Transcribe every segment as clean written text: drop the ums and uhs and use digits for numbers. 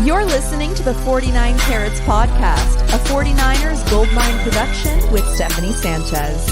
You're listening to the 49 Carats Podcast, a 49ers Goldmine production with Stephanie Sanchez.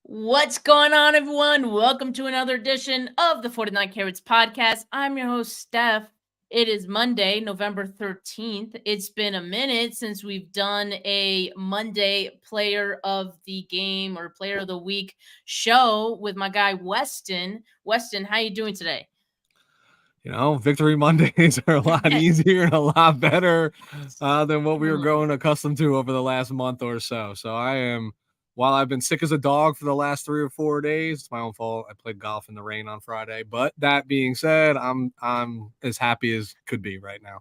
What's going on, everyone? Welcome to another edition of the 49 Carats Podcast. I'm your host, Steph. It is Monday, November 13th. It's been a minute since we've done a Monday Player of the Game or Player of the Week show with my guy, Weston. Weston, how you doing today? You know, Victory Mondays are a lot easier and a lot better than what we were growing accustomed to over the last month or so. So I am, while I've been sick as a dog for the last 3 or 4 days, it's my own fault. I played golf in the rain on Friday. But that being said, I'm as happy as could be right now.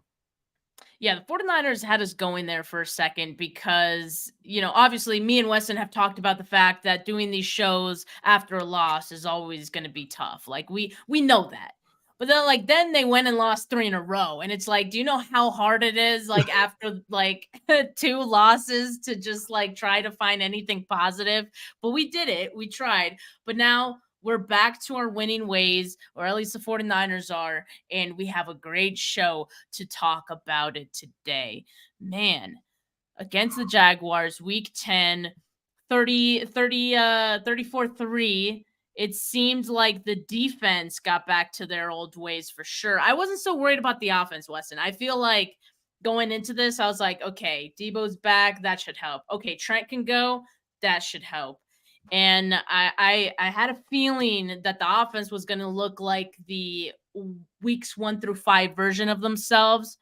Yeah, the 49ers had us going there for a second because, obviously me and Weston have talked about the fact that doing these shows after a loss is always going to be tough. Like, we know that. But then they went and lost 3 in a row. And it's like, do you know how hard it is, after 2 losses to just try to find anything positive? But we did it. We tried. But now we're back to our winning ways, or at least the 49ers are. And we have a great show to talk about it today. Man, against the Jaguars, week 10, 34-3. It seemed like the defense got back to their old ways for sure. I wasn't so worried about the offense, Weston. I feel like going into this, I was like, okay, Debo's back. That should help. Okay, Trent can go. That should help. And I had a feeling that the offense was going to look like the weeks 1 through 5 version of themselves.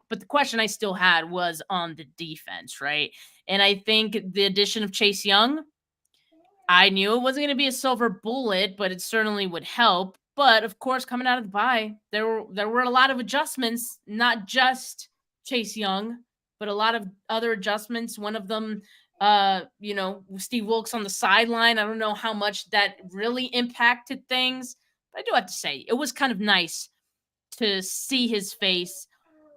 But the question I still had was on the defense, right? And I think the addition of Chase Young, I knew it wasn't going to be a silver bullet, but it certainly would help. But of course, coming out of the bye, there were a lot of adjustments, not just Chase Young, but a lot of other adjustments. One of them, Steve Wilkes on the sideline. I don't know how much that really impacted things, but I do have to say it was kind of nice to see his face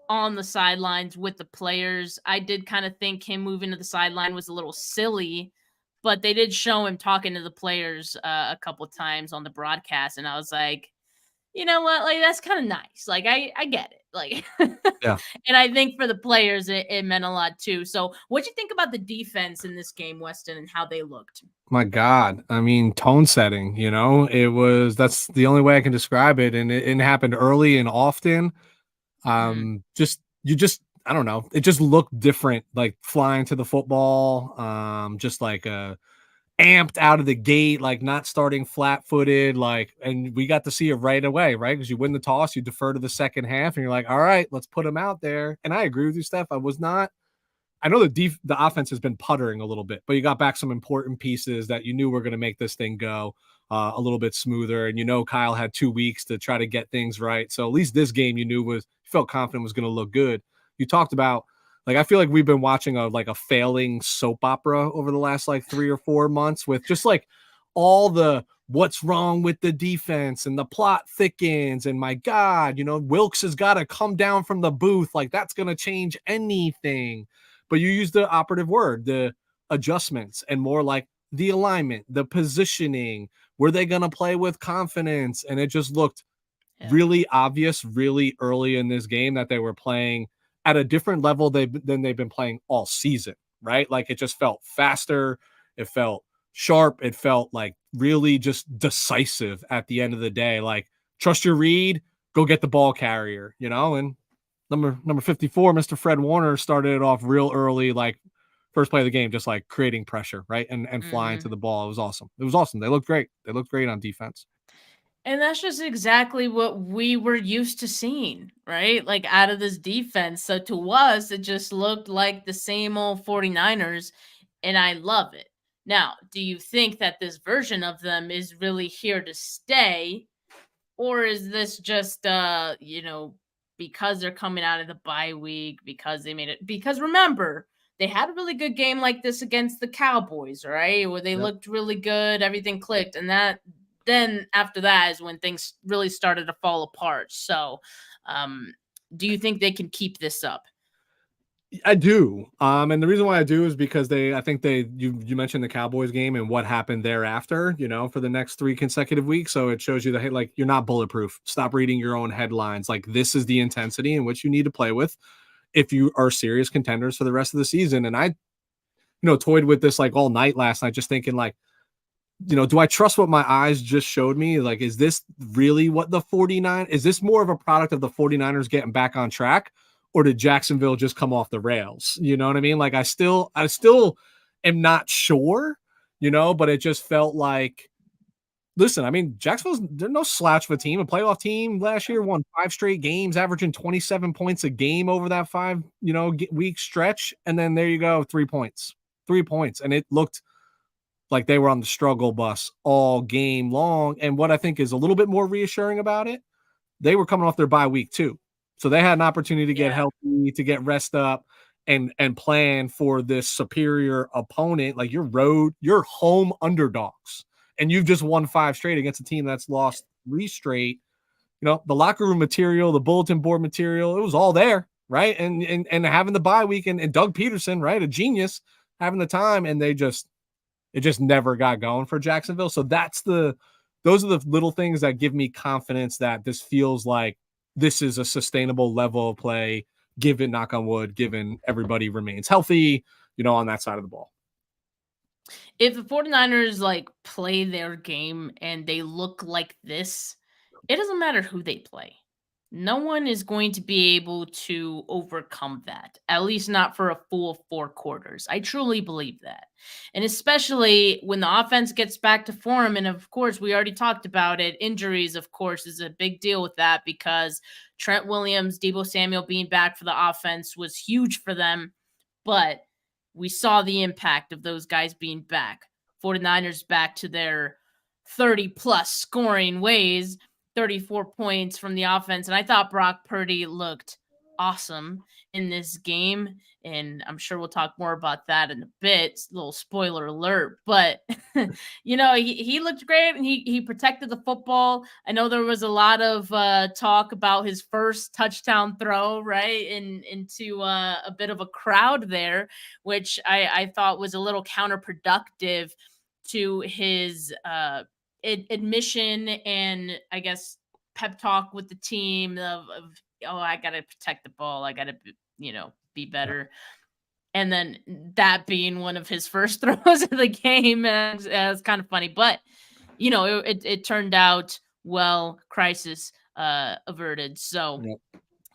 on the sidelines with the players. I did kind of think him moving to the sideline was a little silly, but they did show him talking to the players a couple of times on the broadcast, and I was like, you know what? That's kind of nice. I get it. Yeah. And I think for the players, it meant a lot too. So what'd you think about the defense in this game, Weston, and how they looked? My God. I mean, tone setting, that's the only way I can describe it. And it happened early and often. I don't know. It just looked different, like flying to the football, amped out of the gate, not starting flat-footed, and we got to see it right away, right? Because you win the toss, you defer to the second half, and you're like, all right, let's put them out there. And I agree with you, Steph. I know the offense has been puttering a little bit, but you got back some important pieces that you knew were going to make this thing go a little bit smoother. And Kyle had 2 weeks to try to get things right. So at least this game you felt confident was going to look good. You talked about, I feel like we've been watching a failing soap opera over the last 3 or 4 months with just all the what's wrong with the defense and the plot thickens. And my God, Wilkes has got to come down from the booth. That's going to change anything. But you use the operative word, the adjustments, and more the alignment, the positioning. Were they going to play with confidence? And it just looked really obvious really early in this game that they were playing at a different level than they've been playing all season, right? It just felt faster. It felt sharp. It felt really just decisive at the end of the day. Trust your read, go get the ball carrier, and number 54, Mr. Fred Warner, started it off real early, first play of the game, just creating pressure, right? And flying to the ball. It was awesome. They looked great. They looked great on defense. And that's just exactly what we were used to seeing, right? Out of this defense. So to us, it just looked like the same old 49ers, and I love it. Now, do you think that this version of them is really here to stay? Or is this just, because they're coming out of the bye week, because they made it? Because remember, they had a really good game like this against the Cowboys, right? Where they looked really good, everything clicked, and then after that is when things really started to fall apart. So do you think they can keep this up? I do. And the reason why I do is because I think you mentioned the Cowboys game and what happened thereafter, for the next 3 consecutive weeks. So it shows you that, hey, like, you're not bulletproof. Stop reading your own headlines. Like, this is the intensity in which you need to play with if you are serious contenders for the rest of the season. And I, toyed with this like all night last night, just thinking like, do I trust what my eyes just showed me? Like, is this really what is this more of a product of the 49ers getting back on track, or did Jacksonville just come off the rails? You know what I mean? Like, I still am not sure, but it just felt like, listen, I mean, they're no slouch of a team. A playoff team last year won 5 straight games, averaging 27 points a game over that 5, week stretch. And then there you go, 3 points. And it looked like they were on the struggle bus all game long. And what I think is a little bit more reassuring about it, they were coming off their bye week too. So they had an opportunity to get healthy, to get rest up and plan for this superior opponent. Like, you're home underdogs, and you've just won 5 straight against a team that's lost 3 straight. The locker room material, the bulletin board material, it was all there, right? And having the bye week and Doug Peterson, right, a genius, having the time, and it just never got going for Jacksonville. So those are the little things that give me confidence that this feels like this is a sustainable level of play, given, knock on wood, given everybody remains healthy, on that side of the ball. If the 49ers like play their game and they look like this, it doesn't matter who they play. No one is going to be able to overcome that, at least not for a full 4 quarters. I truly believe that. And especially when the offense gets back to form. And of course, we already talked about it. Injuries, of course, is a big deal with that, because Trent Williams, Deebo Samuel being back for the offense was huge for them. But we saw the impact of those guys being back. 49ers back to their 30-plus scoring ways. 34 points from the offense. And I thought Brock Purdy looked awesome in this game. And I'm sure we'll talk more about that in a bit. A little spoiler alert. But, he looked great, and he protected the football. I know there was a lot of talk about his first touchdown throw, right, into a bit of a crowd there, which I thought was a little counterproductive to his admission and, I guess, pep talk with the team of I gotta protect the ball, I gotta be better. And then that being one of his first throws of the game, it's kind of funny, but it turned out well. Crisis averted. So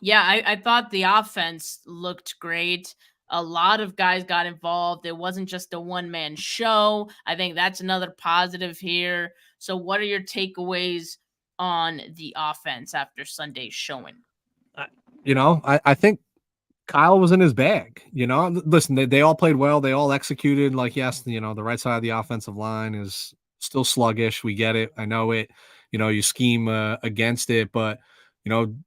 I thought the offense looked great. A lot of guys got involved. It wasn't just a one-man show. I think that's another positive here. So what are your takeaways on the offense after Sunday's showing? I think Kyle was in his bag. Listen, they all played well. They all executed. Like, yes, the right side of the offensive line is still sluggish. We get it. I know it. You scheme against it, but,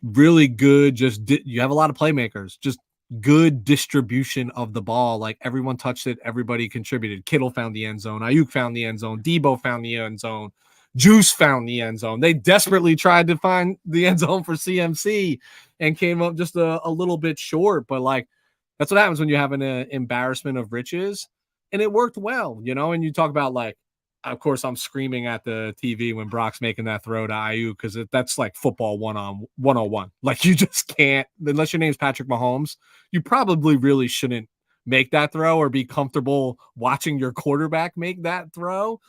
really good. You have a lot of playmakers. Just good distribution of the ball. Like, everyone touched it. Everybody contributed. Kittle found the end zone. Ayuk found the end zone. Deebo found the end zone. Juice found the end zone. They desperately tried to find the end zone for CMC and came up just a little bit short. But, like, that's what happens when you have an embarrassment of riches. And it worked well, and you talk about, like, of course, I'm screaming at the TV when Brock's making that throw to Ayuk, because that's like football 101. Like, you just can't, unless your name's Patrick Mahomes, you probably really shouldn't make that throw or be comfortable watching your quarterback make that throw.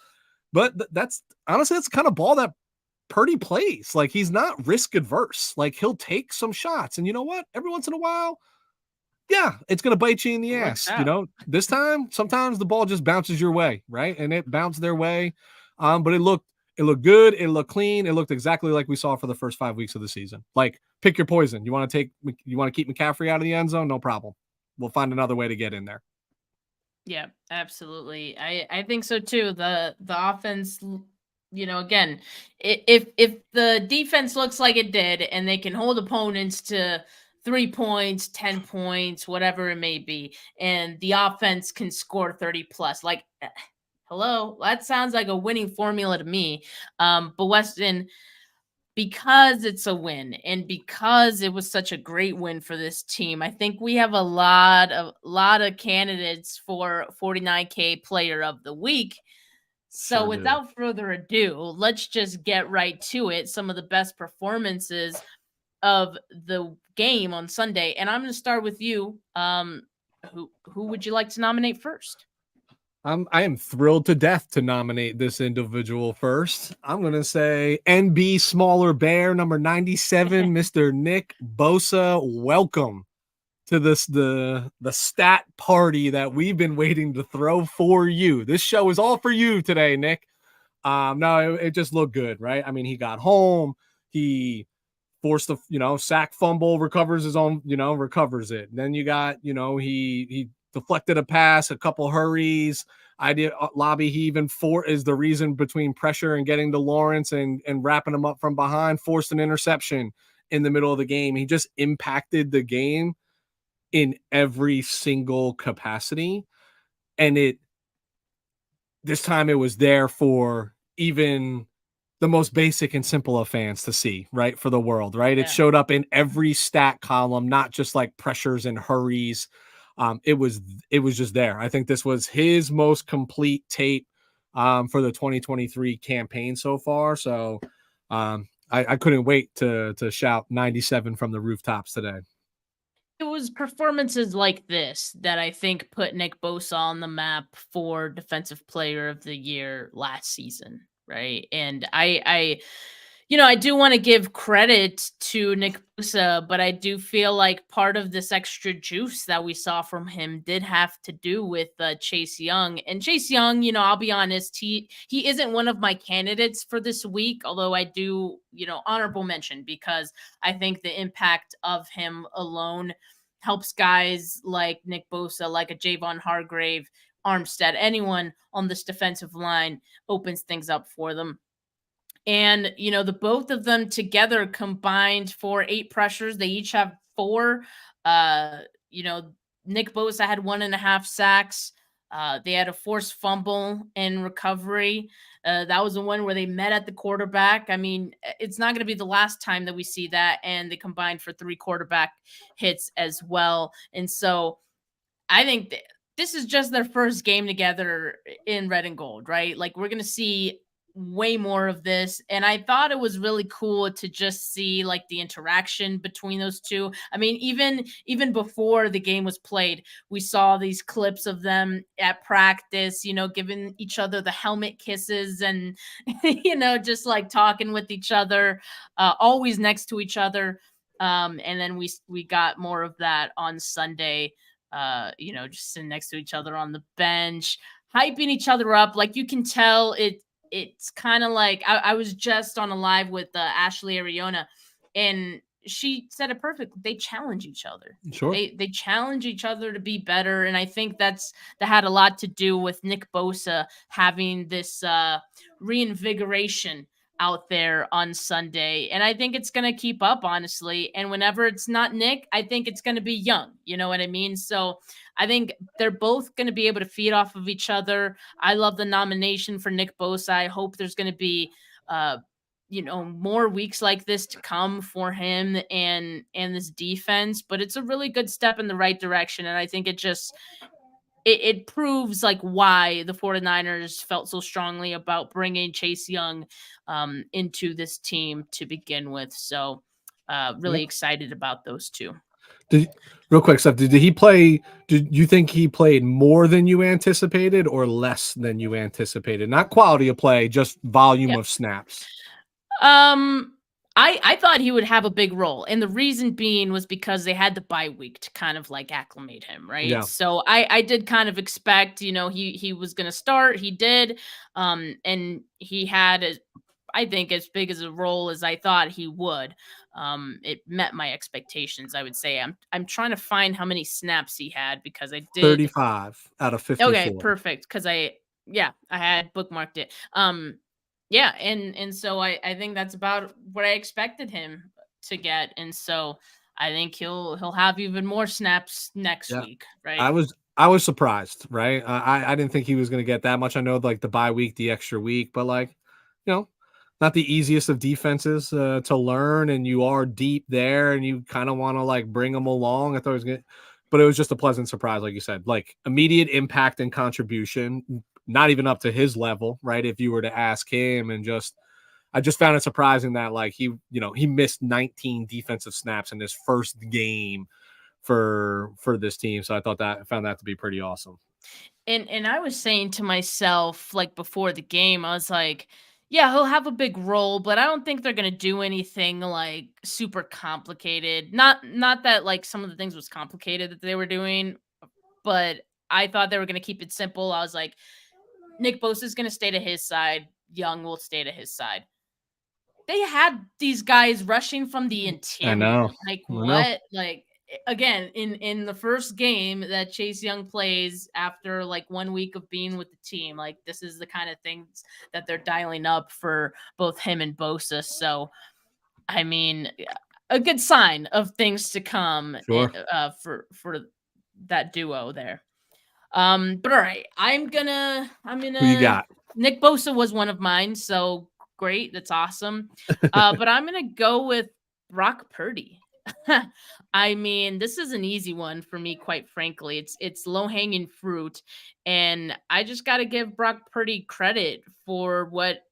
But that's honestly, that's the kind of ball that Purdy plays. Like, he's not risk adverse. Like, he'll take some shots. And you know what? Every once in a while, yeah, it's going to bite you in the ass. This time, sometimes the ball just bounces your way, right? And it bounced their way. But it looked good. It looked clean. It looked exactly like we saw for the first 5 weeks of the season. Like, pick your poison. You want to keep McCaffrey out of the end zone? No problem. We'll find another way to get in there. Yeah, absolutely. I think so too. The offense, again, if the defense looks like it did, and they can hold opponents to 3 points, 10 points, whatever it may be, and the offense can score 30 plus, like, hello, that sounds like a winning formula to me. But Weston, because it's a win and because it was such a great win for this team, I think we have a lot of candidates for 49K player of the week. So Sure do. without further ado, let's just get right to it. Some of the best performances of the game on Sunday, and I'm going to start with you. Who would you like to nominate first? I am thrilled to death to nominate this individual first. I'm gonna say NB Smaller Bear number 97, Mr. Nick Bosa. Welcome to the stat party that we've been waiting to throw for you. This show is all for you today, Nick. No, it just looked good, right? I mean, he got home, he forced a sack fumble, recovers his own, recovers it. Then you got, he deflected a pass, a couple hurries. He even is the reason between pressure and getting to Lawrence and wrapping him up from behind, forced an interception in the middle of the game. He just impacted the game in every single capacity. And this time it was there for even the most basic and simple of fans to see, right? For the world, right? Yeah. It showed up in every stat column, not just like pressures and hurries. It was just there. I think this was his most complete tape for the 2023 campaign so far. So I couldn't wait to shout 97 from the rooftops today. It was performances like this that I think put Nick Bosa on the map for Defensive Player of the Year last season, right? And I do want to give credit to Nick Bosa, but I do feel like part of this extra juice that we saw from him did have to do with Chase Young. And Chase Young, I'll be honest, he isn't one of my candidates for this week, although I do, honorable mention because I think the impact of him alone helps guys like Nick Bosa, like a Javon Hargrave, Armstead, anyone on this defensive line opens things up for them. And, the both of them together combined for 8 pressures. They each have 4. Nick Bosa had 1.5 sacks. They had a forced fumble and recovery. That was the one where they met at the quarterback. I mean, it's not going to be the last time that we see that. And they combined for 3 quarterback hits as well. And so I think this is just their first game together in red and gold, right? Like we're going to see way more of this, and I thought it was really cool to just see like the interaction between those two. I mean, even before the game was played, we saw these clips of them at practice, giving each other the helmet kisses and just like talking with each other, always next to each other. And then we got more of that on Sunday, just sitting next to each other on the bench, hyping each other up. Like you can tell it's kind of like I was just on a live with Ashley Ariona, and she said it perfectly. They challenge each other. Sure. They challenge each other to be better. And I think that had a lot to do with Nick Bosa having this reinvigoration out there on Sunday. And I think it's going to keep up, honestly. And whenever it's not Nick, I think it's going to be Young. You know what I mean? So I think they're both going to be able to feed off of each other. I love the nomination for Nick Bosa. I hope there's going to be, more weeks like this to come for him and this defense. But it's a really good step in the right direction. And I think it proves like why the 49ers felt so strongly about bringing Chase Young into this team to begin with. So really excited about those two. Real quick stuff. Did he play? Did you think he played more than you anticipated or less than you anticipated? Not quality of play, just volume of snaps. I thought he would have a big role. And the reason being was because they had the bye week to kind of like acclimate him, right? Yeah. So I did kind of expect, he was going to start. He did. And he had, I think, as big as a role as I thought he would. It met my expectations, I would say. I'm trying to find how many snaps he had because I did 35 out of 54. Okay, perfect. Because I had bookmarked it. Yeah, and so I think that's about what I expected him to get, and so I think he'll have even more snaps next week, right? I was surprised, right? I didn't think he was going to get that much. I know like the bye week, the extra week, but like, not not the easiest of defenses to learn, and you are deep there, and you kind of want to like bring them along. I thought it was good, but it was just a pleasant surprise, like you said, like immediate impact and contribution, not even up to his level, right? If you were to ask him, and I just found it surprising that like he missed 19 defensive snaps in his first game for this team. So I found that to be pretty awesome. And I was saying to myself, like before the game, I was like, yeah, he'll have a big role, but I don't think they're gonna do anything like super complicated. Not that like some of the things was complicated that they were doing, but I thought they were gonna keep it simple. I was like, Nick Bosa's gonna stay to his side, Young will stay to his side. They had these guys rushing from the interior. know. Like I know. what? Like again, in the first game that Chase Young plays after like 1 week of being with the team, like this is the kind of things that they're dialing up for both him and Bosa. So, I mean, a good sign of things to come Sure. For that duo there. But all right, I'm gonna Who you got? Nick Bosa was one of mine, so great, that's awesome. But I'm gonna go with Brock Purdy. I mean, this is an easy one for me, quite frankly. It's low hanging fruit, and I just got to give Brock Purdy credit for what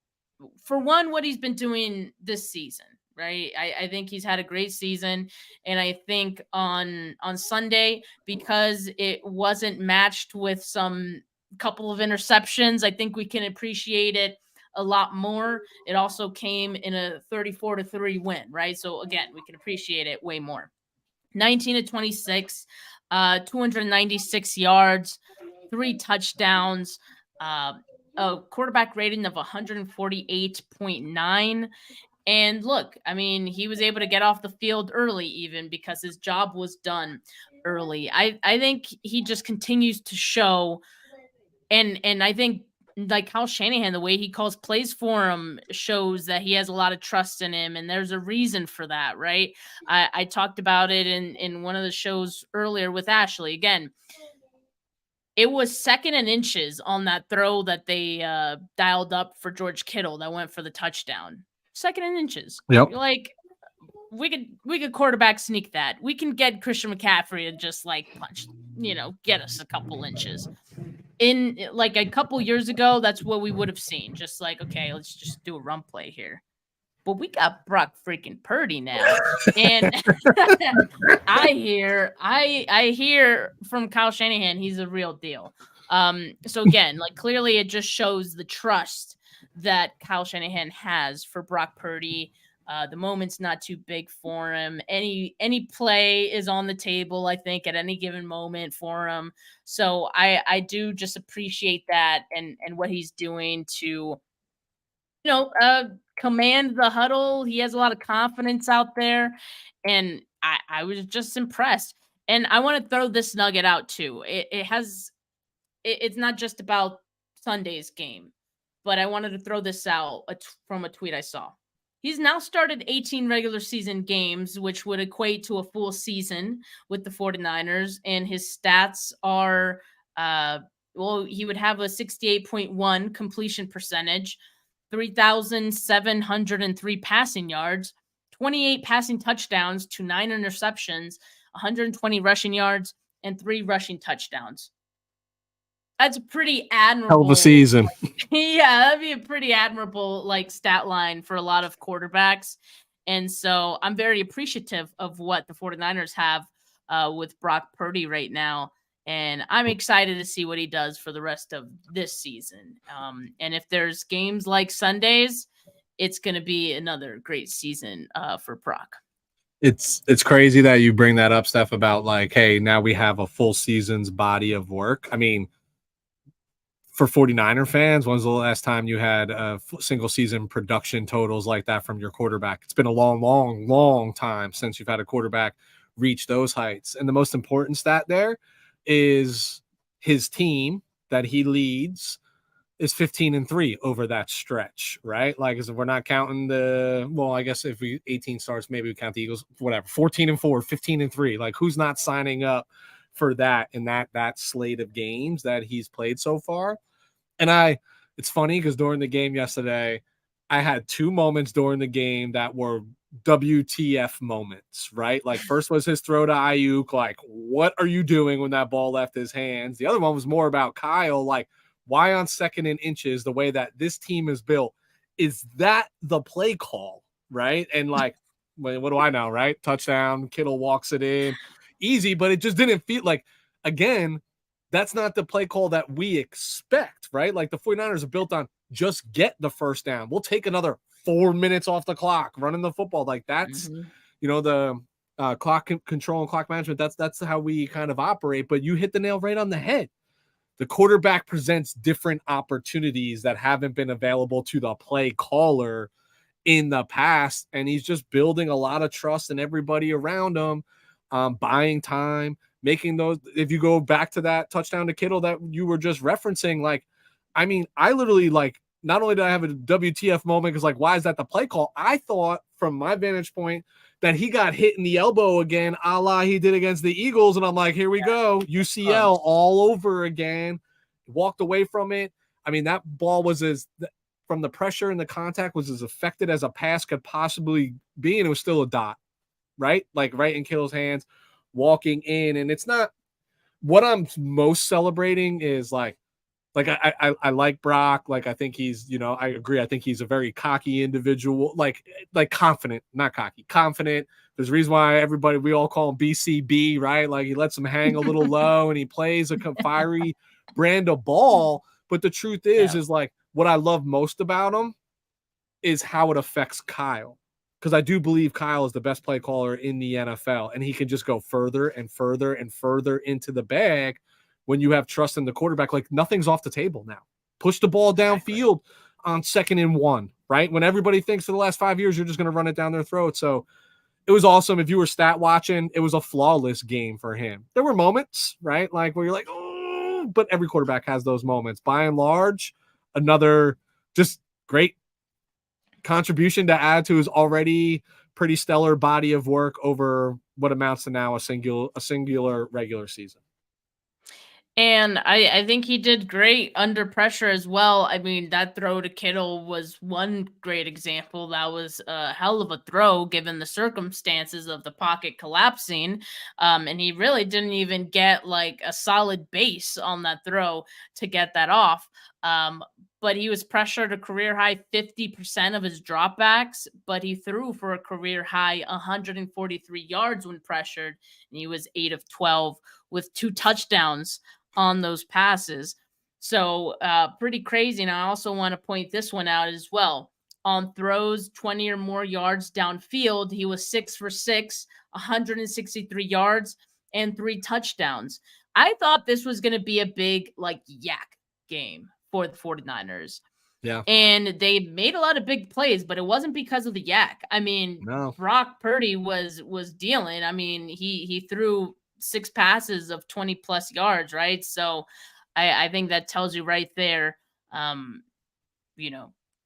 he's been doing this season. Right, I think he's had a great season, and I think on Sunday, because it wasn't matched with some couple of interceptions, I think we can appreciate it a lot more. It also came in a 34-3 win, right? So again, we can appreciate it way more. 19-26, 296 yards, 3 touchdowns, a quarterback rating of 148.9. And look, I mean, he was able to get off the field early even because his job was done early. I think he just continues to show, and I think like Kyle Shanahan, the way he calls plays for him shows that he has a lot of trust in him, and there's a reason for that, right? I talked about it in one of the shows earlier with Ashley. Again, it was 2nd and inches on that throw that they dialed up for George Kittle that went for the touchdown. 2nd and inches. Yep. Like we could quarterback sneak that. We can get Christian McCaffrey to just like punch, get us a couple inches. In like a couple years ago, that's what we would have seen. Just like, okay, let's just do a run play here. But we got Brock freaking Purdy now. And I hear from Kyle Shanahan, he's a real deal. So again, like clearly it just shows the trust that Kyle Shanahan has for Brock Purdy. The moment's not too big for him. Any play is on the table, I think, at any given moment for him. So I do just appreciate that and what he's doing to, command the huddle. He has a lot of confidence out there, and I was just impressed. And I want to throw this nugget out too. It's not just about Sunday's game, but I wanted to throw this out from a tweet I saw. He's now started 18 regular season games, which would equate to a full season with the 49ers. And his stats are, he would have a 68.1 completion percentage, 3,703 passing yards, 28 passing touchdowns to 9 interceptions, 120 rushing yards, and 3 rushing touchdowns. That's a pretty admirable. Hell of a season. Yeah, that'd be a pretty admirable stat line for a lot of quarterbacks. And so I'm very appreciative of what the 49ers have with Brock Purdy right now. And I'm excited to see what he does for the rest of this season. And if there's games like Sundays, it's going to be another great season for Brock. It's crazy that you bring that up, Steph, about hey, now we have a full season's body of work. I mean, for 49er fans, when's the last time you had single season production totals like that from your quarterback? It's been a long, long, long time since you've had a quarterback reach those heights. And the most important stat there is his team that he leads is 15-3 over that stretch, right? If we're not counting I guess if 18 starts, maybe we count the Eagles, whatever, 14-4, 15-3. Who's not signing up for that in that slate of games that he's played so far? And it's funny because during the game yesterday, I had two moments during the game that were WTF moments, right? Like first was his throw to Ayuk. Like, what are you doing when that ball left his hands? The other one was more about Kyle. Like, why on 2nd and inches, the way that this team is built, is that the play call, right? And like, what do I know, right? Touchdown, Kittle walks it in. Easy, but it just didn't feel like, again, that's not the play call that we expect, right? Like the 49ers are built on just get the first down. We'll take another 4 minutes off the clock running the football. Like that's, the clock control and clock management. That's how we kind of operate. But you hit the nail right on the head. The quarterback presents different opportunities that haven't been available to the play caller in the past. And he's just building a lot of trust in everybody around him, buying time, making those. If you go back to that touchdown to Kittle that you were just referencing, like, I mean, I literally, like, not only did I have a WTF moment because, like, why is that the play call? I thought from my vantage point that he got hit in the elbow again, a la he did against the Eagles. And I'm like, here we go. UCL all over again. Walked away from it. I mean, that ball was from the pressure and the contact was as affected as a pass could possibly be. And it was still a dot, right? Like right in Kittle's hands, walking in. And it's not what I'm most celebrating is like I like Brock. Like, I think he's, I agree. I think he's a very cocky individual, like confident, not cocky, confident. There's a reason why we all call him BCB, right? Like he lets him hang a little low and he plays a fiery brand of ball. But the truth is like what I love most about him is how it affects Kyle. Because I do believe Kyle is the best play caller in the NFL and he can just go further and further and further into the bag. When you have trust in the quarterback, like nothing's off the table now. Push the ball downfield on 2nd and 1, right? When everybody thinks for the last 5 years, you're just going to run it down their throat. So it was awesome. If you were stat watching, it was a flawless game for him. There were moments, right? Like where you're like, oh, but every quarterback has those moments. By and large, another just great contribution to add to his already pretty stellar body of work over what amounts to now a singular regular season. And I think he did great under pressure as well. I mean, that throw to Kittle was one great example. That was a hell of a throw given the circumstances of the pocket collapsing. And he really didn't even get like a solid base on that throw to get that off. But he was pressured a career high 50% of his dropbacks, but he threw for a career high 143 yards when pressured. And he was 8 of 12 with 2 touchdowns on those passes. So pretty crazy. And I also want to point this one out as well. On throws 20 or more yards downfield, he was 6 for 6, 163 yards and 3 touchdowns. I thought this was going to be a big like yak game for the 49ers. Yeah. And they made a lot of big plays, but it wasn't because of the yak. I mean, Brock Purdy was dealing. I mean, he threw 6 passes of 20 plus yards, right? So I think that tells you right there,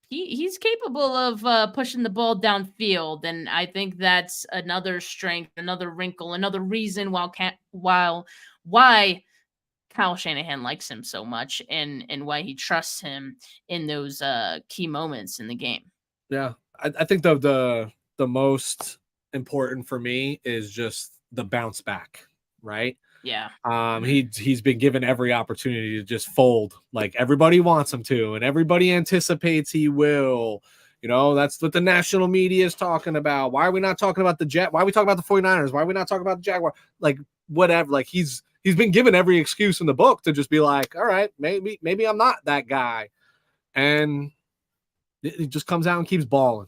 he's capable of pushing the ball downfield. And I think that's another strength, another wrinkle, another reason why Kyle Shanahan likes him so much and why he trusts him in those key moments in the game. Yeah. I think the most important for me is just the bounce back. Right. Yeah. He's been given every opportunity to just fold like everybody wants him to, and everybody anticipates he will. That's what the national media is talking about. Why are we not talking about the Jet? Why are we talking about the 49ers? Why are we not talking about the Jaguars? Like whatever. Like he's been given every excuse in the book to just be like, all right, maybe I'm not that guy. And it just comes out and keeps balling,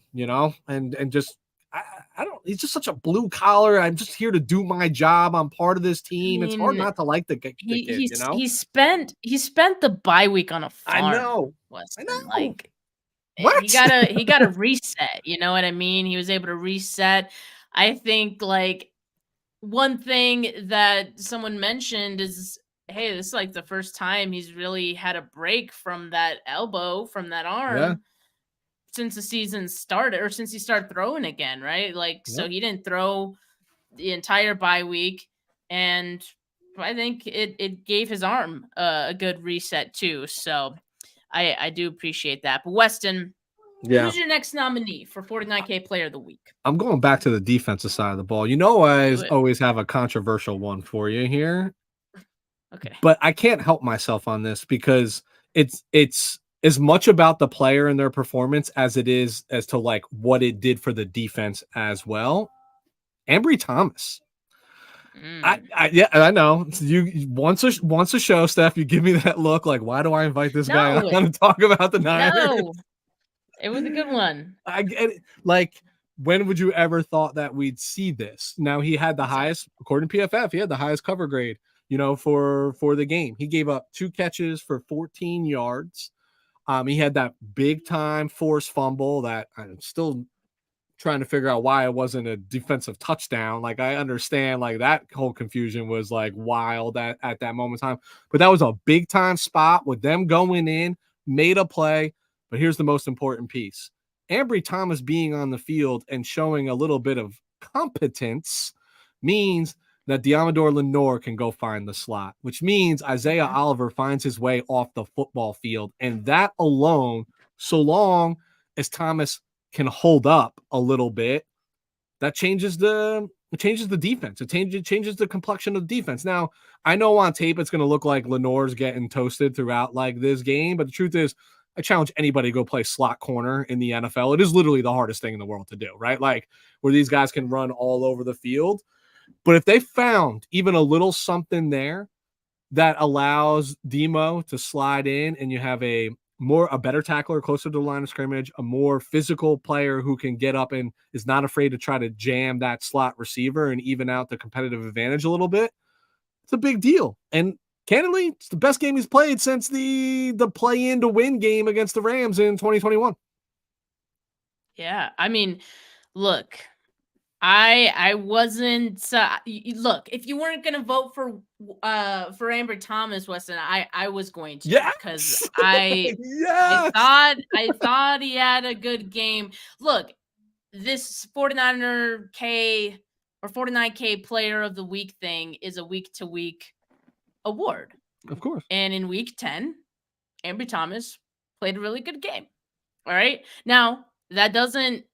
and just I don't. He's just such a blue collar. I'm just here to do my job. I'm part of this team. It's hard not to like the kid. He spent the bye week on a farm. I know. Weston. Like what? He got a reset. You know what I mean? He was able to reset. I think like one thing that someone mentioned is, hey, this is like the first time he's really had a break from that elbow, from that arm. Yeah. Since the season started, or since he started throwing again, right? Like, so he didn't throw the entire bye week, and I think it gave his arm a good reset too. So I do appreciate that. But Weston, Yeah. Who's your next nominee for 49K Player of the Week? I'm going back to the defensive side of the ball. I Do it. always have a controversial one for you here, Okay. but I can't help myself on this because it's as much about the player and their performance as it is as to like what it did for the defense as well. Ambry Thomas. Yeah, I know. You once a show, Steph, you give me that look like, why do I invite this guy on to talk about the Niners? No, it was a good one. I get it. Like, when would you ever thought that we'd see this? Now he had the highest, according to PFF, he had the highest cover grade, for the game. He gave up 2 catches for 14 yards. He had that big time forced fumble that I'm still trying to figure out why it wasn't a defensive touchdown. Like, I understand like that whole confusion was like wild at that moment in time, but that was a big time spot with them going in, made a play. But here's the most important piece. Ambry Thomas being on the field and showing a little bit of competence means that Diamador Lenore can go find the slot, which means Isaiah Oliver finds his way off the football field. And that alone, so long as Thomas can hold up a little bit, that changes the defense. It changes the complexion of the defense. Now, I know on tape it's going to look like Lenore's getting toasted throughout like this game, but the truth is, I challenge anybody to go play slot corner in the NFL. It is literally the hardest thing in the world to do, right? Like, where these guys can run all over the field. But if they found even a little something there that allows Demo to slide in, and you have a better tackler closer to the line of scrimmage, a more physical player who can get up and is not afraid to try to jam that slot receiver and even out the competitive advantage a little bit, it's a big deal. And candidly, it's the best game he's played since the play-in to win game against the Rams in 2021. Yeah, I mean, look, I wasn't look, if you weren't gonna vote for Ambry Thomas, Weston, I was going to, because I thought he had a good game. Look, this 49K Player of the Week thing is a week-to-week award. Of course. And in week 10, Ambry Thomas played a really good game. All right. Now, that doesn't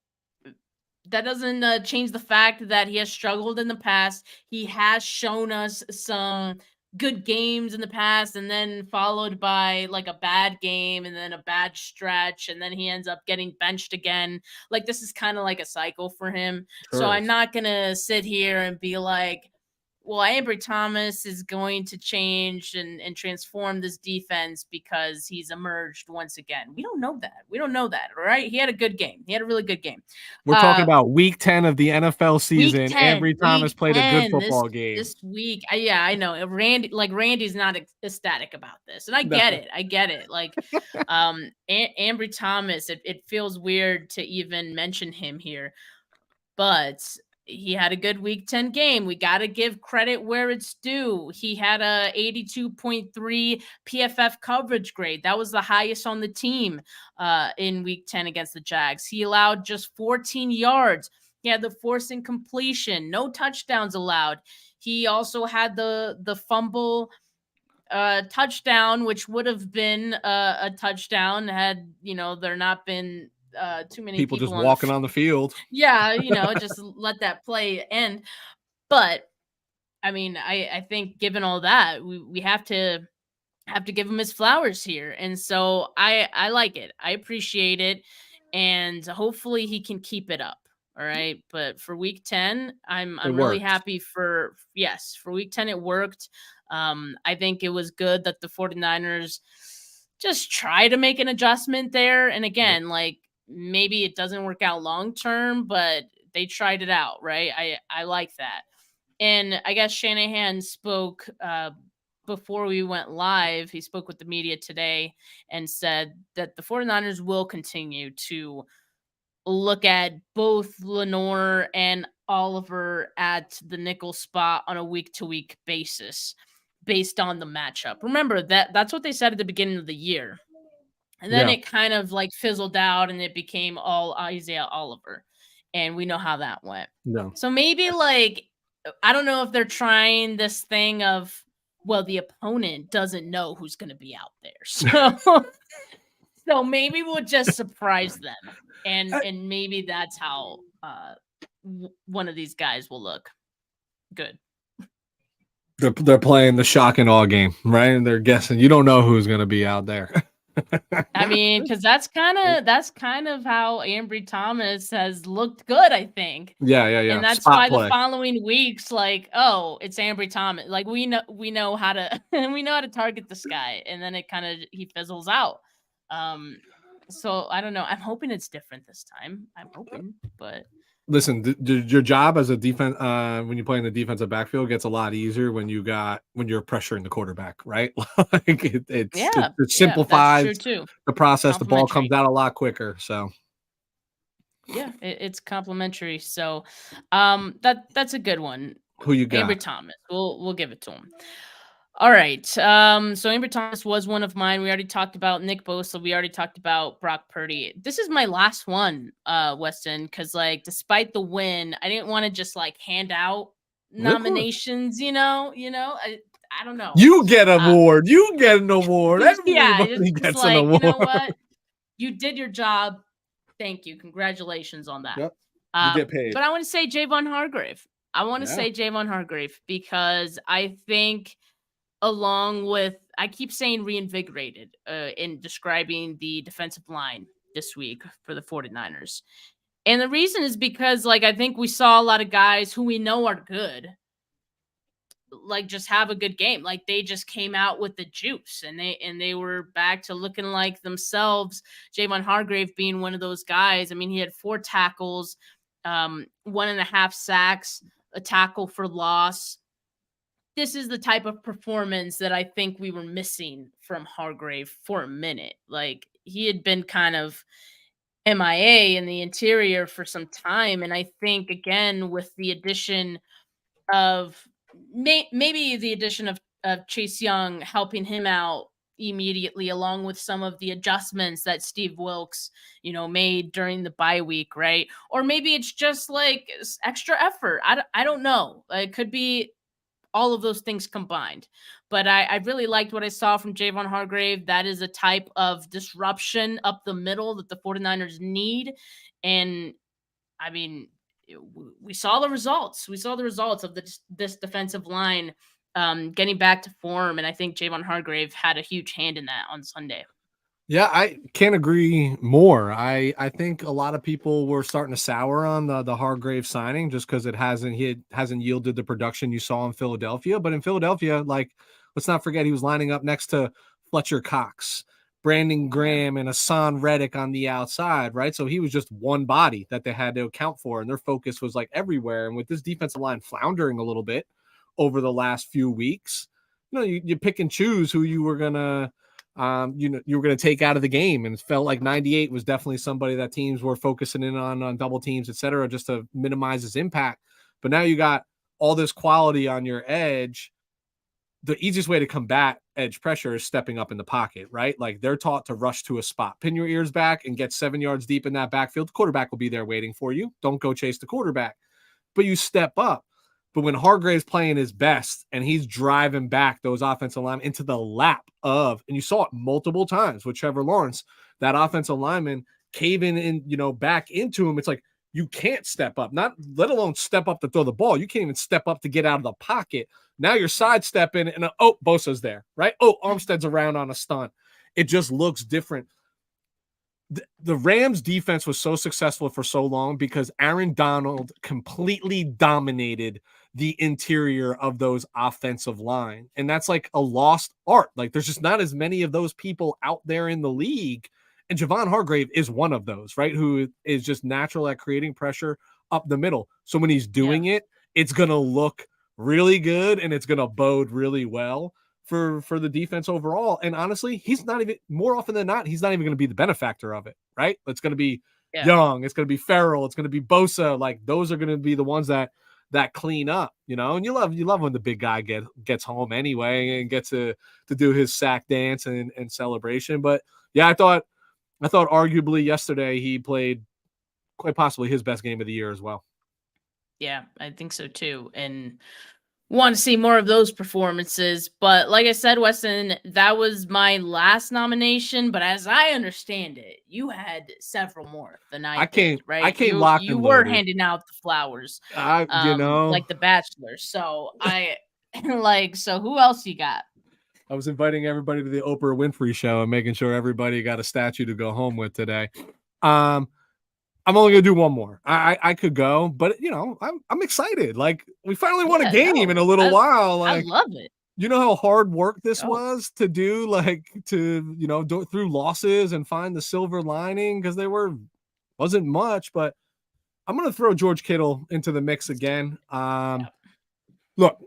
change the fact that he has struggled in the past. He has shown us some good games in the past, and then followed by like a bad game and then a bad stretch, and then he ends up getting benched again. Like, this is kind of like a cycle for him. Sure. So I'm not going to sit here and be like, well, Ambry Thomas is going to change and transform this defense because he's emerged once again. We don't know that. All right. He had a good game. He had a really good game. We're talking about week 10 of the NFL season. Ambry Thomas played a good football game this week. Yeah, I know. Randy's not ecstatic about this. And I get it. Like, Ambry Thomas, it feels weird to even mention him here, but he had a good week 10 game. We got to give credit where it's due. He had a 82.3 PFF coverage grade. That was the highest on the team in week 10 against the Jags. He allowed just 14 yards. He had the forced incompletion, no touchdowns allowed. He also had the fumble touchdown, which would have been a touchdown had, there not been too many people just walking on the field. Yeah, just let that play end. But I mean, I think given all that, we have to give him his flowers here. And so I like it. I appreciate it. And hopefully he can keep it up. All right. But for week 10, I'm really happy for week 10, it worked. I think it was good that the 49ers just try to make an adjustment there. And again, like, maybe it doesn't work out long term, but they tried it out, right? I like that. And I guess Shanahan spoke before we went live. He spoke with the media today and said that the 49ers will continue to look at both Lenore and Oliver at the nickel spot on a week-to-week basis based on the matchup. Remember, that's what they said at the beginning of the year. And then it kind of like fizzled out and it became all Isaiah Oliver. And we know how that went. No. So maybe like, I don't know if they're trying this thing of, well, the opponent doesn't know who's going to be out there. So maybe we'll just surprise them, and maybe that's how one of these guys will look good. They're playing the shock and awe game, right? And they're guessing. You don't know who's going to be out there. I mean, because that's kind of how Ambry Thomas has looked good, I think. Yeah. And that's Spot why play. the following weeks, like, oh, it's Ambry Thomas. Like we know how to we know how to target this guy, and then he fizzles out. So I don't know. I'm hoping it's different this time. I'm hoping, but listen, your job as a defense when you play in the defensive backfield gets a lot easier when you're pressuring the quarterback, right? Like it simplifies that's true too. the process. The ball comes out a lot quicker. So yeah, it's complimentary. So that's a good one. Who you got? Ambry Thomas. We'll give it to him. All right. So Ambry Thomas was one of mine. We already talked about Nick Bosa. We already talked about Brock Purdy. This is my last one, Weston, because like despite the win, I didn't want to just like hand out nominations. You know. I don't know. You get an award. You get an award. Everybody gets an award. You know what? You did your job. Thank you. Congratulations on that. Yep. You get paid. But I want to say Javon Hargrave. Say Javon Hargrave because I think along with, I keep saying reinvigorated in describing the defensive line this week for the 49ers. And the reason is because like, I think we saw a lot of guys who we know are good, like just have a good game. Like they just came out with the juice and they were back to looking like themselves. Javon Hargrave being one of those guys. I mean, he had 4 tackles, 1.5 sacks, a tackle for loss. This is the type of performance that I think we were missing from Hargrave for a minute. Like he had been kind of MIA in the interior for some time. And I think again, with the addition of maybe the addition of Chase Young helping him out immediately, along with some of the adjustments that Steve Wilkes, made during the bye week, right? Or maybe it's just like extra effort. I don't know. It could be all of those things combined. But I really liked what I saw from Javon Hargrave. That is a type of disruption up the middle that the 49ers need. And I mean, we saw the results. We saw the results of this defensive line getting back to form. And I think Javon Hargrave had a huge hand in that on Sunday. Yeah, I can't agree more. I think a lot of people were starting to sour on the Hargrave signing just because it hasn't yielded the production you saw in Philadelphia. But in Philadelphia, like, let's not forget he was lining up next to Fletcher Cox, Brandon Graham, and Hassan Reddick on the outside, right? So he was just one body that they had to account for, and their focus was like everywhere. And with this defensive line floundering a little bit over the last few weeks, you pick and choose who you were gonna you were going to take out of the game, and it felt like 98 was definitely somebody that teams were focusing in on double teams, etc., just to minimize his impact. But now you got all this quality on your edge. The easiest way to combat edge pressure is stepping up in the pocket, right? Like they're taught to rush to a spot, pin your ears back and get 7 yards deep in that backfield. The quarterback will be there waiting for you. Don't go chase the quarterback, but you step up. But when Hargrave's playing his best and he's driving back those offensive linemen into the lap of, and you saw it multiple times with Trevor Lawrence, that offensive lineman caving in, back into him. It's like, you can't step up, not let alone step up to throw the ball. You can't even step up to get out of the pocket. Now you're sidestepping and Bosa's there, right? Armstead's around on a stunt. It just looks different. The Rams defense was so successful for so long because Aaron Donald completely dominated the interior of those offensive line. And that's like a lost art. Like there's just not as many of those people out there in the league. And Javon Hargrave is one of those, right? Who is just natural at creating pressure up the middle. So when he's doing it, it's going to look really good and it's going to bode really well for the defense overall. And honestly, he's not even, more often than not, he's not even going to be the benefactor of it, right? It's going to be Young, it's going to be Farrell, it's going to be Bosa. Like those are going to be the ones that clean up, and you love when the big guy gets home anyway and gets to do his sack dance and celebration. But yeah, I thought arguably yesterday he played quite possibly his best game of the year as well. Yeah, I think so too. And want to see more of those performances. But like I said, Weston, that was my last nomination. But as I understand it, you had several more than I did, I right? came locked You and were loaded. handing out the flowers, You know, like the Bachelor. So I like. So who else you got? I was inviting everybody to the Oprah Winfrey show and making sure everybody got a statue to go home with today. I'm only gonna do one more. I could go, but I'm excited. Like we finally won a Yeah, game in a little while. I Like love it. you know how hard work this Oh, was to do, like to do through losses and find the silver lining because wasn't much. But I'm gonna throw George Kittle into the mix again. Look,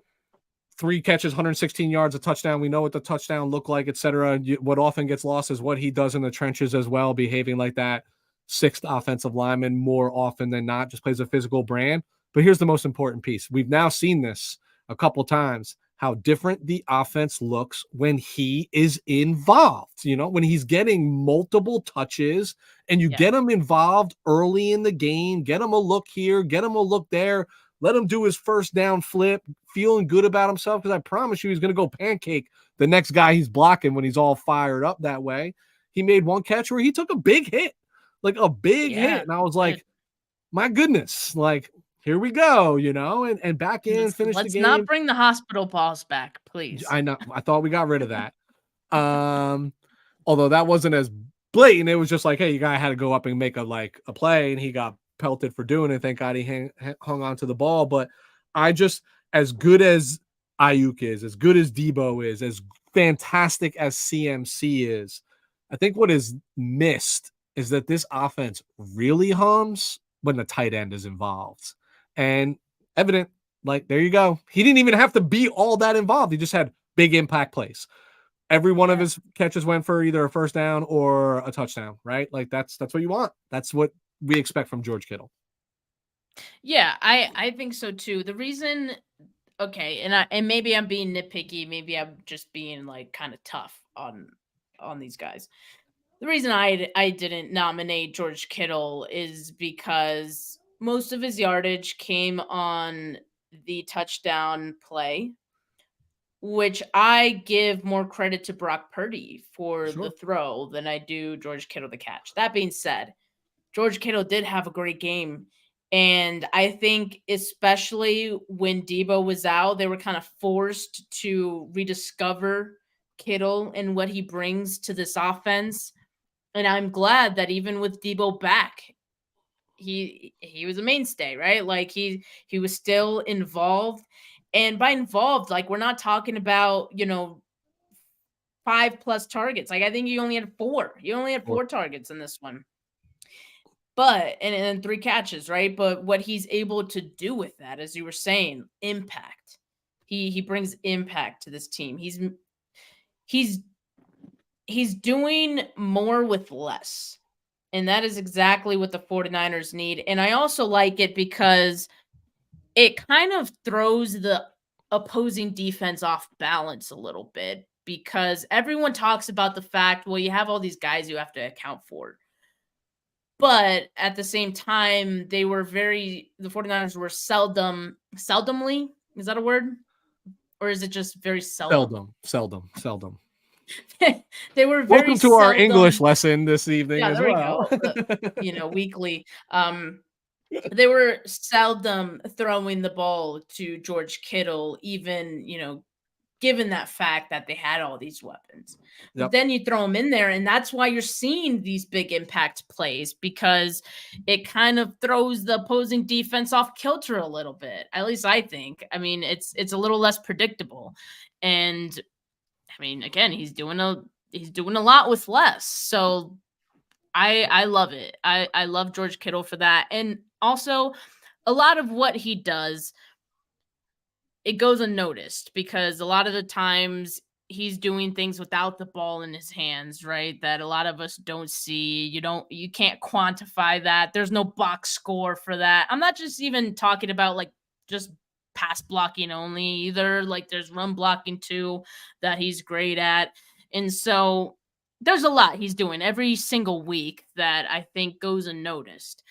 3 catches, 116 yards, a touchdown. We know what the touchdown looked like, etc. What often gets lost is what he does in the trenches as well, behaving like that 6th offensive lineman more often than not, just plays a physical brand. But here's the most important piece. We've now seen this a couple times, how different the offense looks when he is involved. When he's getting multiple touches and you get him involved early in the game, get him a look here, get him a look there, let him do his first down flip, feeling good about himself, because I promise you he's going to go pancake the next guy he's blocking when he's all fired up that way. He made one catch where he took a big hit, like a big hit. And I was like, my goodness, like, here we go, and back in, finish the game. Let's not bring the hospital balls back, please. I know. I thought we got rid of that. Although that wasn't as blatant. It was just like, hey, you guy had to go up and make a play, and he got pelted for doing it. Thank God he hung on to the ball. But as good as Ayuk is, as good as Debo is, as fantastic as CMC is, I think what is missed is that this offense really hums when the tight end is involved. And evident, like, there you go. He didn't even have to be all that involved. He just had big impact plays. Every one of his catches went for either a first down or a touchdown, right? Like that's what you want. That's what we expect from George Kittle. Yeah, I think so too. The reason, okay, and maybe I'm being nitpicky, maybe I'm just being like kind of tough on these guys. The reason I didn't nominate George Kittle is because most of his yardage came on the touchdown play, which I give more credit to Brock Purdy for the throw than I do George Kittle the catch. That being said, George Kittle did have a great game. And I think especially when Debo was out, they were kind of forced to rediscover Kittle and what he brings to this offense. And I'm glad that even with Debo back, he was a mainstay, right? Like he was still involved. And by involved, like we're not talking about, 5+ targets. Like I think you only had 4. You only had 4 targets in this one. But and 3 catches, right? But what he's able to do with that, as you were saying, impact. He brings impact to this team. He's doing more with less. And that is exactly what the 49ers need. And I also like it because it kind of throws the opposing defense off balance a little bit, because everyone talks about the fact, well, you have all these guys you have to account for. But at the same time, the 49ers were seldomly, is that a word? Or is it just very seldom? Seldom. They were very welcome to our English lesson this evening as well. We go. Weekly. They were seldom throwing the ball to George Kittle, even, given that fact that they had all these weapons. But then you throw them in there, and that's why you're seeing these big impact plays, because it kind of throws the opposing defense off kilter a little bit. At least I think. I mean, it's a little less predictable. And I mean, again, he's doing a lot with less. So I love it. I love George Kittle for that. And also a lot of what he does, it goes unnoticed, because a lot of the times he's doing things without the ball in his hands, right? That a lot of us don't see. You can't quantify that. There's no box score for that. I'm not just even talking about like just pass blocking only either. Like there's run blocking too that he's great at. And so there's a lot he's doing every single week that I think goes unnoticed.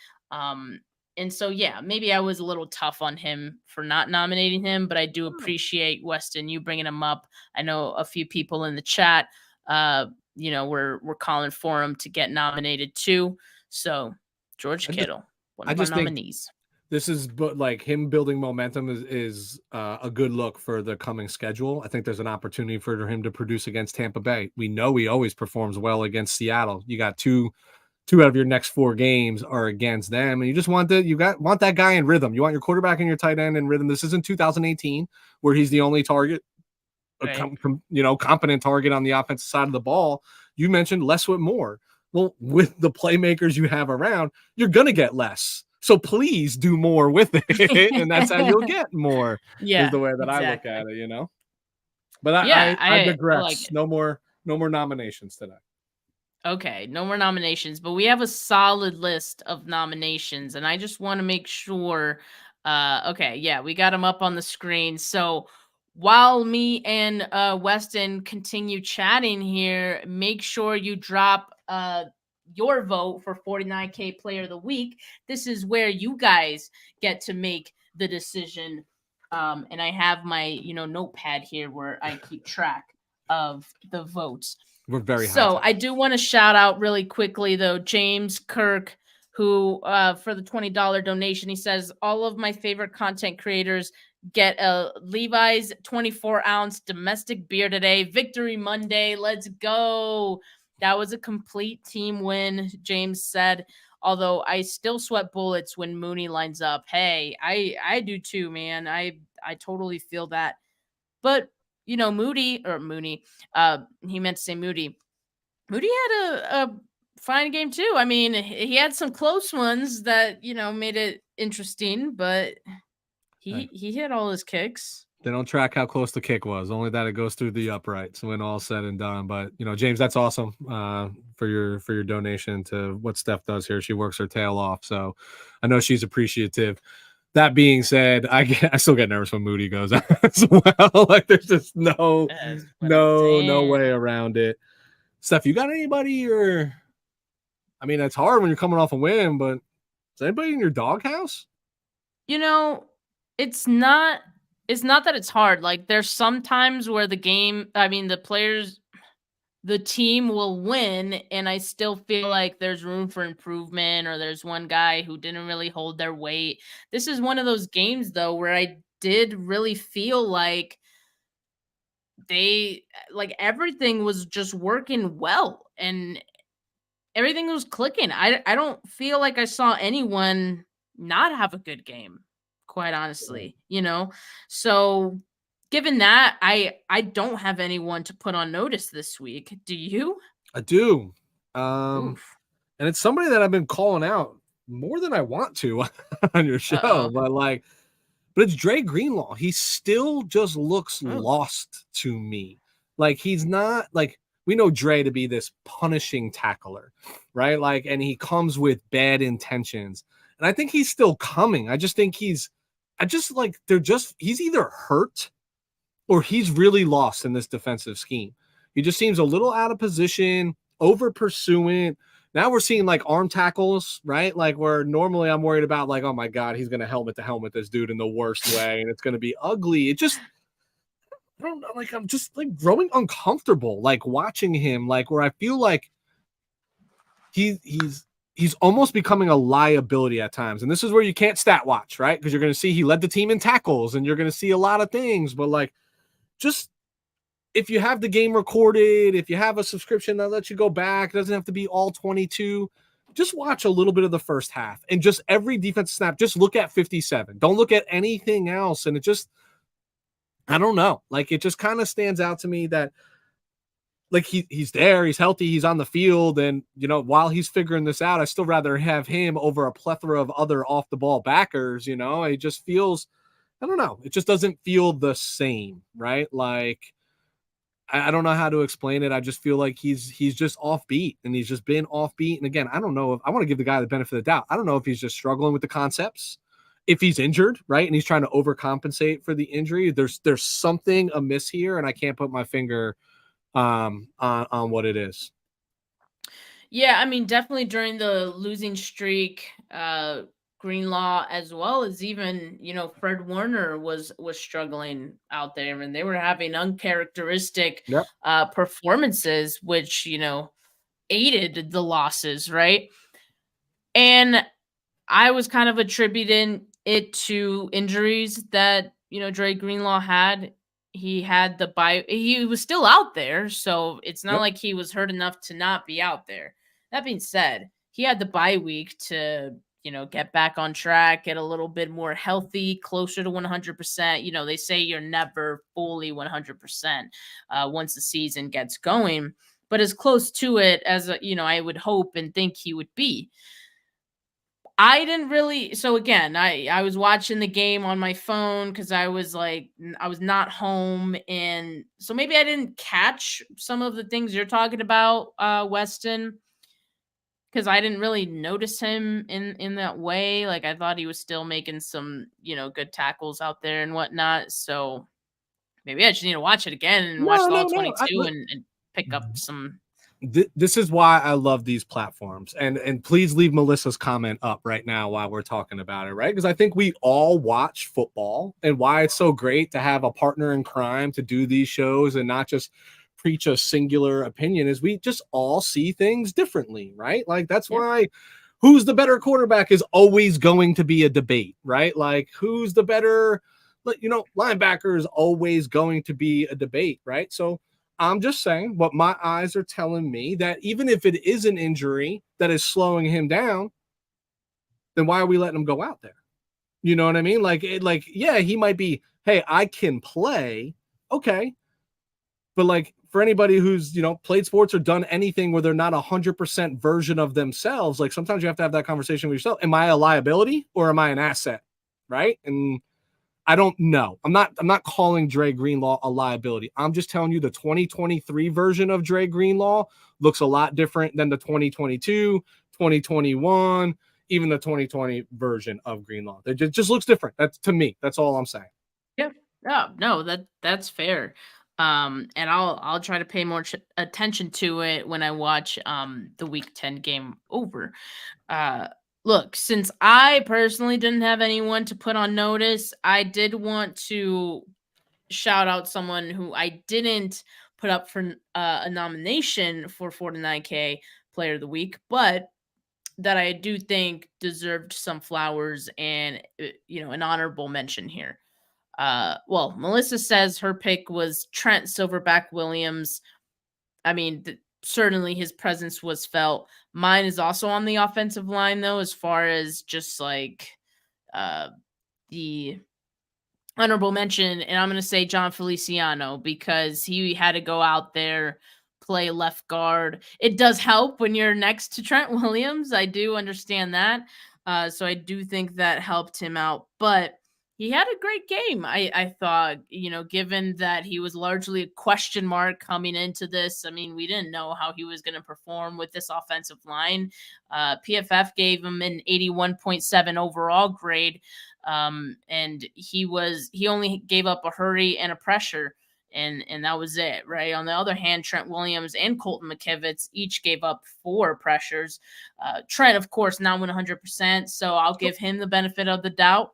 And so, yeah, maybe I was a little tough on him for not nominating him, but I do appreciate Weston, you bringing him up. I know a few people in the chat, we're calling for him to get nominated too. So George Kittle, one I of our just think nominees. this is, but like him building momentum is a good look for the coming schedule. I think there's an opportunity for him to produce against Tampa Bay. We know he always performs well against Seattle. You got two out of your next 4 games are against them, and you just want that guy in rhythm. You want your quarterback and your tight end in rhythm. This isn't 2018 where he's the only target, Right. Competent target on the offensive side of the ball. You mentioned less with more. Well, with the playmakers you have around, you're gonna get less. So please do more with it, and that's how you'll get more. Is Yeah, the way that I look exactly. at it. But Yeah, I I like digress. it. No more nominations today. Okay, no more nominations, but we have a solid list of nominations, and I just want to make sure. Okay, yeah, we got them up on the screen. So while me and Weston continue chatting here, make sure you drop your vote for 49K Player of the Week. This is where you guys get to make the decision. And I have my notepad here where I keep track of the votes. We're very high So tech. I do want to shout out really quickly though, James Kirk, who for the $20 donation, he says all of my favorite content creators get a Levi's 24-ounce domestic beer today. Victory Monday. Let's go. That was a complete team win, James said. Although I still sweat bullets when Mooney lines up. Hey, I do too, man. I totally feel that. But Mooney, he meant to say Moody. Moody had a fine game too. I mean, he had some close ones that made it interesting, but he hit all his kicks. They don't track how close the kick was, only that it goes through the uprights when all said and done. But James, that's awesome for your donation to what Steph does here. She works her tail off, so I know she's appreciative. That being said, I still get nervous when Moody goes as well. Like there's just no That's what I'm saying. way around it. Steph, you got anybody? Or I mean, it's hard when you're coming off a win, but is anybody in your doghouse? It's not that it's hard. Like there's some times where the team will win, and I still feel like there's room for improvement, or there's one guy who didn't really hold their weight. This is one of those games though where I did really feel like everything was just working well and everything was clicking. I don't feel like I saw anyone not have a good game, quite honestly, So given that, I don't have anyone to put on notice this week. Do you? I do. Oof. And it's somebody that I've been calling out more than I want to on your show, Uh-oh. but it's Dre Greenlaw. He still just looks Oh. lost to me. Like he's not like, we know Dre to be this punishing tackler, right? Like, and he comes with bad intentions. And I think he's still coming. I just think he's either hurt or he's really lost in this defensive scheme. He just seems a little out of position, over pursuing. Now we're seeing like arm tackles, right? Like where normally I'm worried about like, oh my God, he's going to helmet to helmet this dude in the worst way. And it's going to be ugly. It just, I don't know, like I'm just like growing uncomfortable, like watching him, like where I feel like he's almost becoming a liability at times. And this is where you can't stat watch, right? Because you're going to see he led the team in tackles and you're going to see a lot of things, but like just if you have the game recorded, if you have a subscription that lets you go back, it doesn't have to be all 22. Just watch a little bit of the first half and just every defensive snap, just look at 57. Don't look at anything else. And it just, I don't know. Like it just kind of stands out to me that like he's there, he's healthy, he's on the field. And, while he's figuring this out, I still rather have him over a plethora of other off the ball backers. It just feels, I don't know. It just doesn't feel the same, right? Like, I don't know how to explain it. I just feel like he's just offbeat and he's just been offbeat. And again, I don't know if I want to give the guy the benefit of the doubt. I don't know if he's just struggling with the concepts, if he's injured, right? And he's trying to overcompensate for the injury. There's something amiss here, and I can't put my finger on what it is. Yeah, I mean, definitely during the losing streak, Greenlaw, as well as even, Fred Warner was struggling out there, and they were having uncharacteristic Yep. performances, which, aided the losses, right? And I was kind of attributing it to injuries that, Dre Greenlaw had. He had the bye. He was still out there, so it's not Yep. like he was hurt enough to not be out there. That being said, he had the bye week to, get back on track, get a little bit more healthy, closer to 100%. They say you're never fully 100% once the season gets going, but as close to it as, I would hope and think he would be. I didn't really, so again, I was watching the game on my phone because I was like I was not home, and so maybe I didn't catch some of the things you're talking about, Weston, because I didn't really notice him in that way. Like, I thought he was still making some, good tackles out there and whatnot. So maybe I just need to watch it again and watch No, the no, all no. 22 and pick up some. This is why I love these platforms, and please leave Melissa's comment up right now while we're talking about it, right? Because I think we all watch football, and why it's so great to have a partner in crime to do these shows and not just preach a singular opinion, is we just all see things differently, right? Like, that's why who's the better quarterback is always going to be a debate, right? Like, who's the better, linebacker is always going to be a debate, right? So I'm just saying what my eyes are telling me, that even if it is an injury that is slowing him down, then why are we letting him go out there? You know what I mean? Yeah, he might be, hey, I can play. Okay. But like, for anybody who's, played sports or done anything where they're not 100% version of themselves, like, sometimes you have to have that conversation with yourself. Am I a liability or am I an asset? Right. And I don't know. I'm not calling Dre Greenlaw a liability. I'm just telling you the 2023 version of Dre Greenlaw looks a lot different than the 2022, 2021, even the 2020 version of Greenlaw. It just looks different. That's, to me, that's all I'm saying. Yeah. Yeah, no, that's fair. And I'll try to pay more attention to it when I watch the week 10 game over. Look, since I personally didn't have anyone to put on notice, I did want to shout out someone who I didn't put up for a nomination for 49K Player of the Week, but that I do think deserved some flowers and, an honorable mention here. Well, Melissa says her pick was Trent Silverback Williams. I mean, certainly his presence was felt. Mine is also on the offensive line, though, as far as just like the honorable mention. And I'm going to say John Feliciano, because he had to go out there, play left guard. It does help when you're next to Trent Williams. I do understand that. So I do think that helped him out. But he had a great game, I thought, given that he was largely a question mark coming into this. I mean, we didn't know how he was going to perform with this offensive line. PFF gave him an 81.7 overall grade. And he only gave up a hurry and a pressure, and that was it, right? On the other hand, Trent Williams and Colton McKivitz each gave up 4 pressures. Trent, of course, not 100%, so I'll give him the benefit of the doubt.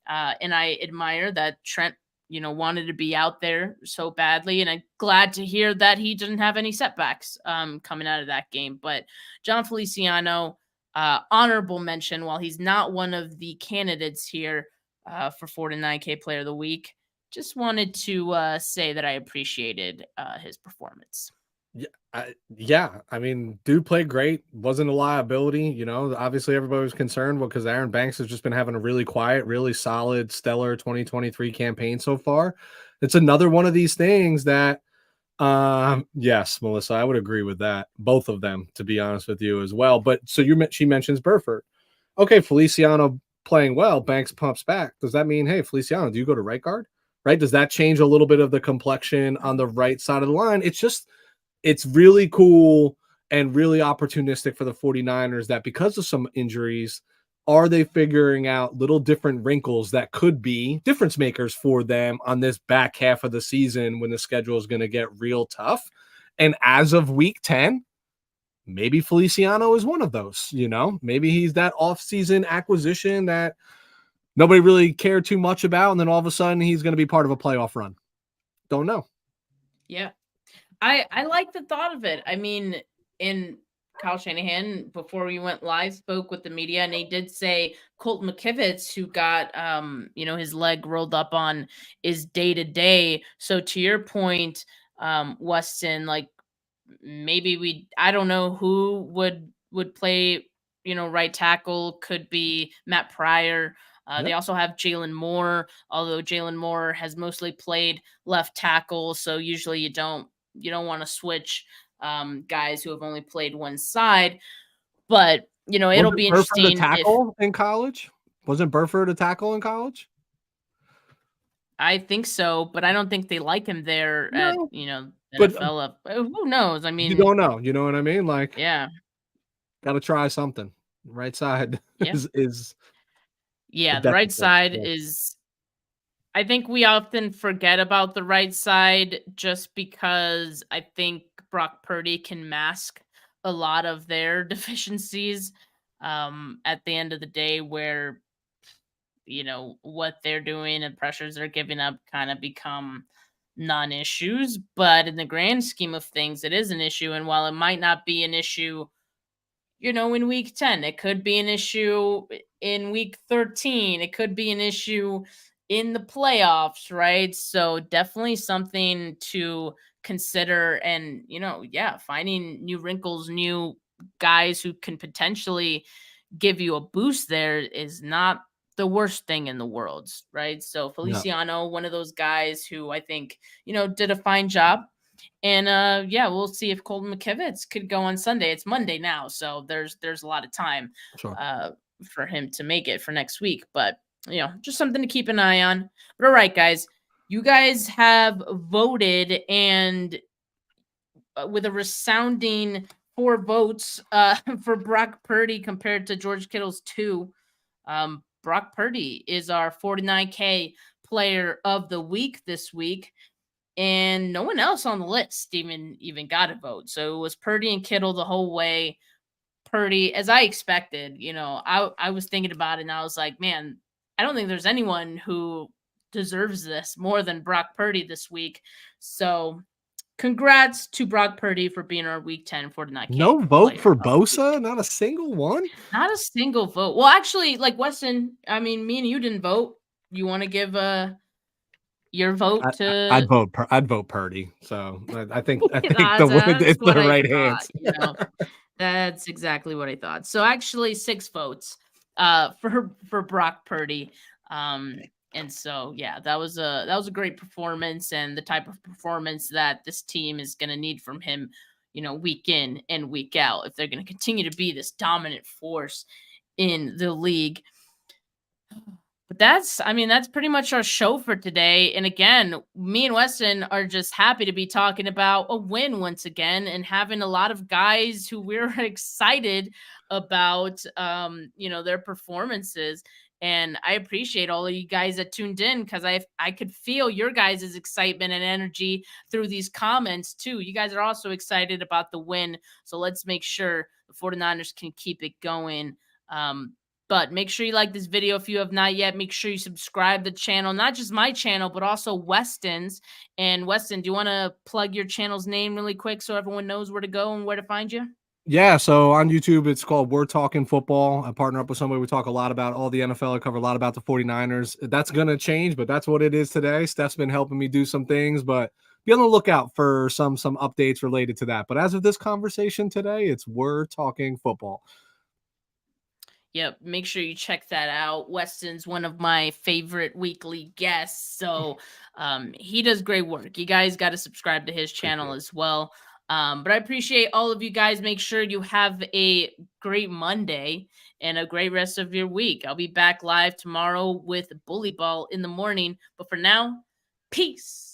And I admire that Trent, wanted to be out there so badly. And I'm glad to hear that he didn't have any setbacks coming out of that game. But John Feliciano, honorable mention, while he's not one of the candidates here for 49K Player of the Week. Just wanted to say that I appreciated his performance. I mean, dude played great. Wasn't a liability. Obviously everybody was concerned because Aaron Banks has just been having a really quiet, really solid, stellar 2023 campaign so far. It's another one of these things that, yes, Melissa, I would agree with that. Both of them, to be honest with you, as well. But so she mentions Burford. Okay, Feliciano playing well, Banks pumps back. Does that mean, hey, Feliciano, do you go to right guard? Right? Does that change a little bit of the complexion on the right side of the line? It's really cool and really opportunistic for the 49ers that, because of some injuries, are they figuring out little different wrinkles that could be difference makers for them on this back half of the season when the schedule is going to get real tough. And as of week 10, maybe Feliciano is one of those, you know, maybe he's that off-season acquisition that nobody really cared too much about. And then all of a sudden he's going to be part of a playoff run. Don't know. Yeah. I like the thought of it. I mean, in Kyle Shanahan, before we went live, spoke with the media, and he did say Colt McKivitz, who got his leg rolled up on, is day to day. So to your point, Weston, like maybe I don't know who would play, right tackle. Could be Matt Pryor. They also have Jalen Moore, although Jalen Moore has mostly played left tackle, so usually you don't want to switch guys who have only played one side. But it'll be Burford interesting. A tackle in college? Wasn't Burford a tackle in college? I think so, but I don't think they like him there at But NFL. Who knows? I mean, you don't know. You know what I mean? Like, yeah, got to try something. Right side yeah. is Yeah, the right side is. I think we often forget about the right side just because I think Brock Purdy can mask a lot of their deficiencies at the end of the day, where what they're doing and pressures they're giving up kind of become non-issues. But in the grand scheme of things, it is an issue. And while it might not be an issue in week 10, it could be an issue in week 13. It could be an issue in the playoffs, right? So definitely something to consider. And, finding new wrinkles, new guys who can potentially give you a boost there is not the worst thing in the world, right? So Feliciano, one of those guys who I think, did a fine job. And we'll see if Colton McKivitz could go on Sunday. It's Monday now, so there's a lot of time for him to make it for next week. But just something to keep an eye on. But all right, guys, you guys have voted, and with a resounding 4 votes for Brock Purdy compared to George Kittle's 2. Brock Purdy is our 49K player of the week this week. And no one else on the list even got a vote. So it was Purdy and Kittle the whole way. Purdy, as I expected, I was thinking about it and I was like, man, I don't think there's anyone who deserves this more than Brock Purdy this week. So congrats to Brock Purdy for being our week 10 49K. No vote for Bosa? Not a single one? Not a single vote. Well, actually, like Weston, I mean, me and you didn't vote. You want to give your vote to? I'd vote Purdy. So I think it's the right hands. That's exactly what I thought. So actually 6 votes for Brock Purdy. And so that was a great performance, and the type of performance that this team is going to need from him, week in and week out, if they're going to continue to be this dominant force in the league. But that's pretty much our show for today. And again, me and Weston are just happy to be talking about a win once again and having a lot of guys who we're excited about, their performances. And I appreciate all of you guys that tuned in, because I could feel your guys' excitement and energy through these comments too. You guys are also excited about the win. So let's make sure the 49ers can keep it going. But make sure you like this video if you have not yet. Make sure you subscribe to the channel, not just my channel, but also Weston's. And Weston, do you want to plug your channel's name really quick so everyone knows where to go and where to find you? Yeah, so on YouTube, it's called We're Talking Football. I partner up with somebody. We talk a lot about all the NFL. I cover a lot about the 49ers. That's going to change, but that's what it is today. Steph's been helping me do some things, but be on the lookout for some updates related to that. But as of this conversation today, it's We're Talking Football. Yep, make sure you check that out. Weston's one of my favorite weekly guests, so he does great work. You guys got to subscribe to his channel as well. But I appreciate all of you guys. Make sure you have a great Monday and a great rest of your week. I'll be back live tomorrow with Bully Ball in the morning. But for now, peace.